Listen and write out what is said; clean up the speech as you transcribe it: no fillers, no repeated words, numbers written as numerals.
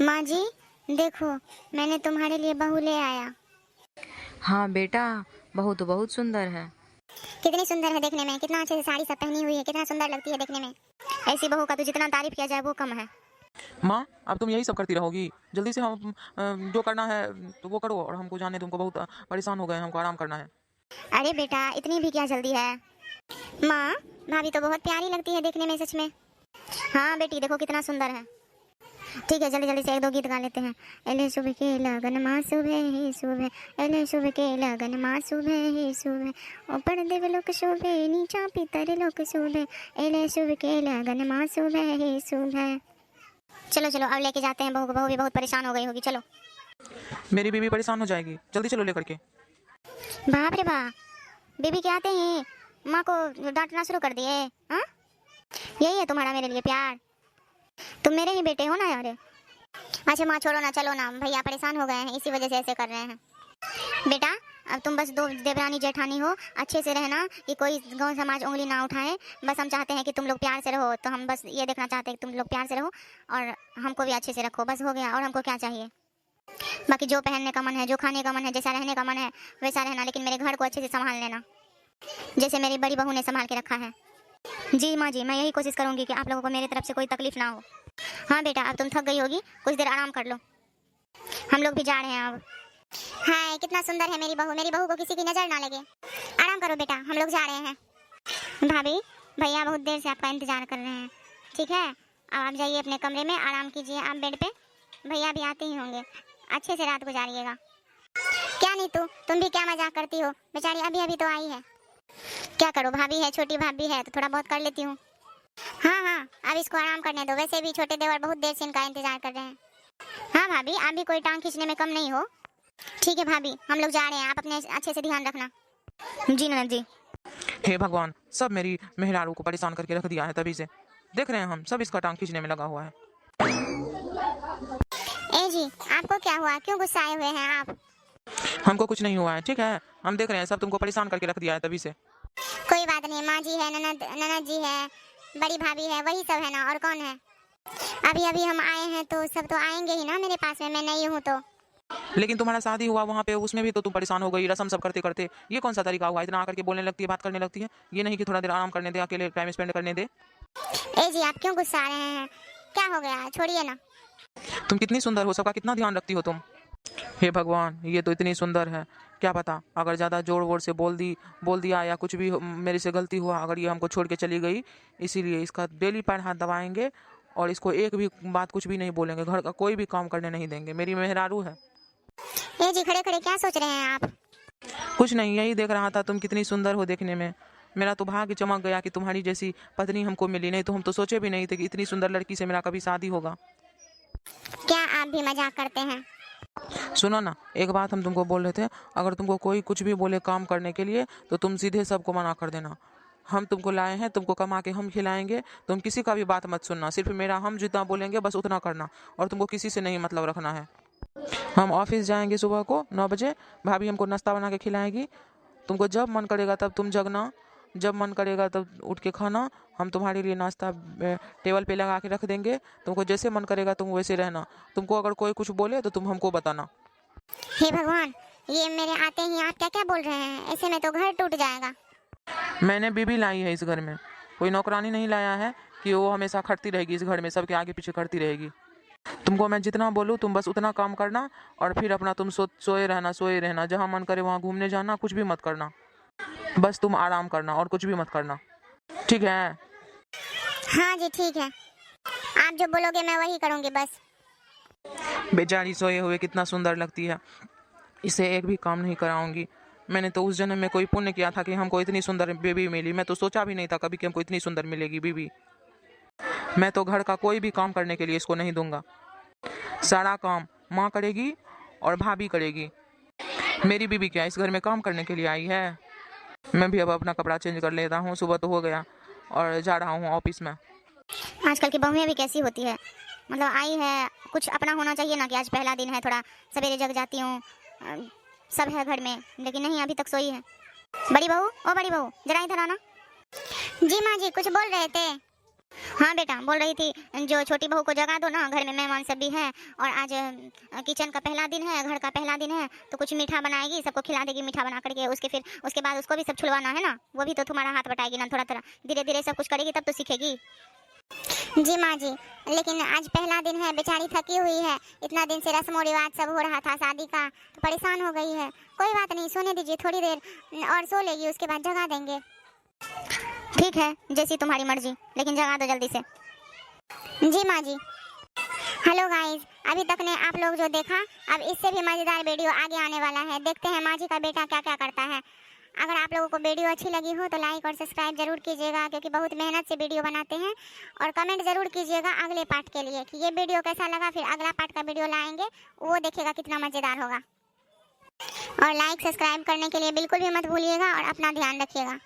माँ जी देखो, मैंने तुम्हारे लिए बहू ले आया। हाँ बेटा, बहू तो बहुत सुंदर है। कितनी सुंदर है देखने में, कितना अच्छे से साड़ी सब पहनी हुई है, कितना सुंदर लगती है देखने में। ऐसी बहू का तो जितना तारीफ किया जाए वो कम है। माँ, अब तुम यही सब करती रहोगी? जल्दी से हम जो करना है तो वो करो और हमको जाने दो। हमको बहुत परेशान हो गए हैं, हमको आराम करना है। अरे बेटा, इतनी भी क्या जल्दी है। माँ, भाभी तो बहुत प्यारी लगती है देखने में सच में। हाँ बेटी, देखो कितना सुंदर है। ठीक है, जल्दी जल्दी से एक दो गीत गा लेते हैं। एले शुभ के लगन माँ शुभे ही शुभे, एले शुभ के लगन माँ शुभे ही शुभे, ऊपर देवलोक शुभे नीचा पितर लोक शुभे, एले शुभ के लगन माँ शुभे ही शुभे। चलो चलो, अब लेके जाते हैं बहू को। बहू भी बहुत परेशान हो गई होगी। चलो। मेरी बीवी परेशान हो जाएगी, जल्दी चलो लेकर के। बाप रे बाप, बीबी के आते ही माँ को डांटना शुरू कर दिए। हाँ, यही है तुम्हारा मेरे लिए प्यार? तुम मेरे ही बेटे हो ना यार। अच्छा माँ छोड़ो ना, चलो ना, भैया परेशान हो गए हैं, इसी वजह से ऐसे कर रहे हैं। बेटा, अब तुम बस दो देवरानी जेठानी हो, अच्छे से रहना कि कोई गांव समाज उंगली ना उठाए। बस हम चाहते हैं कि तुम लोग प्यार से रहो, तो हम बस ये देखना चाहते हैं कि तुम लोग प्यार से रहो और हमको भी अच्छे से रखो। बस हो गया, और हमको क्या चाहिए। बाकी जो पहनने का मन है, जो खाने का मन है, जैसा रहने का मन है वैसा रहना, लेकिन मेरे घर को अच्छे से संभाल लेना, जैसे मेरी बड़ी बहू ने संभाल के रखा है। जी माँ जी, मैं यही कोशिश करूंगी कि आप लोगों को मेरी तरफ से कोई तकलीफ ना हो। हाँ बेटा, अब तुम थक गई होगी, कुछ देर आराम कर लो, हम लोग भी जा रहे हैं अब। हाय, कितना सुंदर है मेरी बहू। मेरी बहू को किसी की नजर ना लगे। आराम करो बेटा, हम लोग जा रहे हैं। भाभी, भैया बहुत देर से आपका इंतजार कर रहे हैं। ठीक है, अब आप जाइए अपने कमरे में, आराम कीजिए आप बेड पे। भैया भी आते ही होंगे, अच्छे से रात गुजारिएगा। क्या नीतू, तुम भी क्या मजाक करती हो? बेचारी अभी अभी तो आई है। क्या करो, भाभी है, छोटी भाभी है, तो थोड़ा बहुत कर लेती हूँ। हाँ हाँ, अब इसको आराम करने दो। वैसे भी छोटे देवर बहुत देर से इनका इंतजार कर रहे हैं। हाँ भाभी, आप भी कोई टांग खींचने में कम नहीं हो। ठीक है भाभी, हम लोग जा रहे हैं, आप अपने अच्छे से ध्यान रखना। जी ननद जी। हे भगवान, सब मेरी मेहरारू को परेशान करके रख दिया है। तभी से देख रहे हैं हम, सब इसका टांग खींचने में लगा हुआ है। ए जी, आपको क्या हुआ? क्यों गुस्साए हुए हैं आप? हमको कुछ नहीं हुआ है, ठीक है। हम देख रहे हैं, सब तुमको परेशान करके रख दिया है तभी से। कोई बात नहीं, माँ जी है, ननद जी है, बड़ी भाभी है, वही सब है ना, और कौन है। अभी अभी हम आए हैं तो सब तो आएंगे ही ना मेरे पास में, मैं नहीं हूँ तो। लेकिन तुम्हारा शादी हुआ वहाँ पे, उसमें भी तो तुम परेशान हो गई रसम सब करते करते। ये कौन सा तरीका हुआ? इतना आकर के बोलने लगती है, बात करने लगती है। ये नहीं कि थोड़ा देर आराम करने दे, अकेले टाइम स्पेंड करने दे। ए जी, आप क्यों गुस्सा रहे हैं? क्या हो गया, छोड़िए ना। तुम कितनी सुंदर हो, सबका कितना ध्यान रखती हो तुम। हे भगवान, ये तो इतनी सुंदर है, क्या पता अगर ज़्यादा जोर वोर से बोल दिया या कुछ भी मेरे से गलती हुआ, अगर ये हमको छोड़ के चली गई। इसीलिए इसका डेली पैर हाथ दबाएंगे और इसको एक भी बात कुछ भी नहीं बोलेंगे, घर का कोई भी काम करने नहीं देंगे। मेरी मेहरारू है। ए जी, खड़े खड़े क्या सोच रहे हैं आप? कुछ नहीं, यही देख रहा था तुम कितनी सुंदर हो देखने में। मेरा तो भाग्य चमक गया कि तुम्हारी जैसी पत्नी हमको मिली, नहीं तो हम तो सोचे भी नहीं थे कि इतनी सुंदर लड़की से मेरा कभी शादी होगा। क्या आप भी मजाक करते हैं? सुनो ना, एक बात हम तुमको बोल रहे थे, अगर तुमको कोई कुछ भी बोले काम करने के लिए तो तुम सीधे सबको मना कर देना। हम तुमको लाए हैं, तुमको कमा के हम खिलाएंगे, तुम किसी का भी बात मत सुनना। सिर्फ मेरा हम जितना बोलेंगे बस उतना करना, और तुमको किसी से नहीं मतलब रखना है। हम ऑफिस जाएंगे सुबह को 9 बजे, भाभी हमको नाश्ता बना के खिलाएगी। तुमको जब मन करेगा तब तुम जगना, जब मन करेगा तब उठ के खाना। हम तुम्हारे लिए नाश्ता टेबल पे लगा के रख देंगे, तुमको जैसे मन करेगा तुम वैसे रहना। तुमको अगर कोई कुछ बोले तो तुम हमको बताना। हे भगवान, ये मेरे आते ही आप क्या क्या बोल रहे हैं? ऐसे में तो घर टूट जाएगा। मैंने बीबी लाई है इस घर में, कोई नौकरानी नहीं लाया है कि वो हमेशा खटती रहेगी इस घर में, सबके आगे पीछे खटती रहेगी। तुमको मैं जितना बोलूँ तुम बस उतना काम करना, और फिर अपना तुम सोए रहना। जहाँ मन करे वहाँ घूमने जाना, कुछ भी मत करना। बस तुम आराम करना और कुछ भी मत करना, ठीक है? हाँ जी ठीक है, आप जो बोलोगे मैं वही करूँगी बस। बेचारी सोए हुए कितना सुंदर लगती है, इसे एक भी काम नहीं कराऊंगी। मैंने तो उस जन्म में कोई पुण्य किया था कि हमको इतनी सुंदर बेबी मिली। मैं तो सोचा भी नहीं था कभी कि हमको इतनी सुंदर मिलेगी बीबी। मैं तो घर का कोई भी काम करने के लिए इसको नहीं दूंगा। सारा काम माँ करेगी और भाभी करेगी। मेरी बीबी क्या इस घर में काम करने के लिए आई है? मैं भी अब अपना कपड़ा चेंज कर लेता हूँ, सुबह तो हो गया, और जा रहा हूँ ऑफिस में। आजकल की बहुएं भी कैसी होती है, मतलब आई है, कुछ अपना होना चाहिए ना कि आज पहला दिन है, थोड़ा सवेरे जग जाती हूँ, सब है घर में, लेकिन नहीं, अभी तक सोई है। बड़ी बहू, ओ बड़ी बहू, जरा इधर आना। जी माँ जी, कुछ बोल रहे थे? हाँ बेटा, बोल रही थी जो छोटी बहू को जगा दो ना, घर में मेहमान सब भी हैं और आज किचन का पहला दिन है, घर का पहला दिन है, तो कुछ मीठा बनाएगी, सबको खिला देगी मीठा बना करके। उसके बाद उसको भी सब छुड़वाना है ना, वो भी तो तुम्हारा हाथ बटाएगी ना, थोड़ा थोड़ा धीरे धीरे सब कुछ करेगी तब तो सीखेगी। जी माँ जी, लेकिन आज पहला दिन है, बेचारी थकी हुई है, इतना दिन से रस्म और रिवाज सब हो रहा था शादी का, तो परेशान हो गई है। कोई बात नहीं, सोने दीजिए, थोड़ी देर और सो लेगी, उसके बाद जगा देंगे। ठीक है, जैसी तुम्हारी मर्जी, लेकिन जगा दो जल्दी से। जी माँ जी। हेलो गाइस, अभी तक ने आप लोग जो देखा, अब इससे भी मज़ेदार वीडियो आगे आने वाला है। देखते हैं माँ जी का बेटा क्या क्या करता है। अगर आप लोगों को वीडियो अच्छी लगी हो तो लाइक और सब्सक्राइब जरूर कीजिएगा, क्योंकि बहुत मेहनत से वीडियो बनाते हैं। और कमेंट जरूर कीजिएगा अगले पार्ट के लिए कि ये वीडियो कैसा लगा, फिर अगला पार्ट का वीडियो लाएंगे, वो देखेगा कितना मज़ेदार होगा। और लाइक सब्सक्राइब करने के लिए बिल्कुल भी मत भूलिएगा और अपना ध्यान रखिएगा।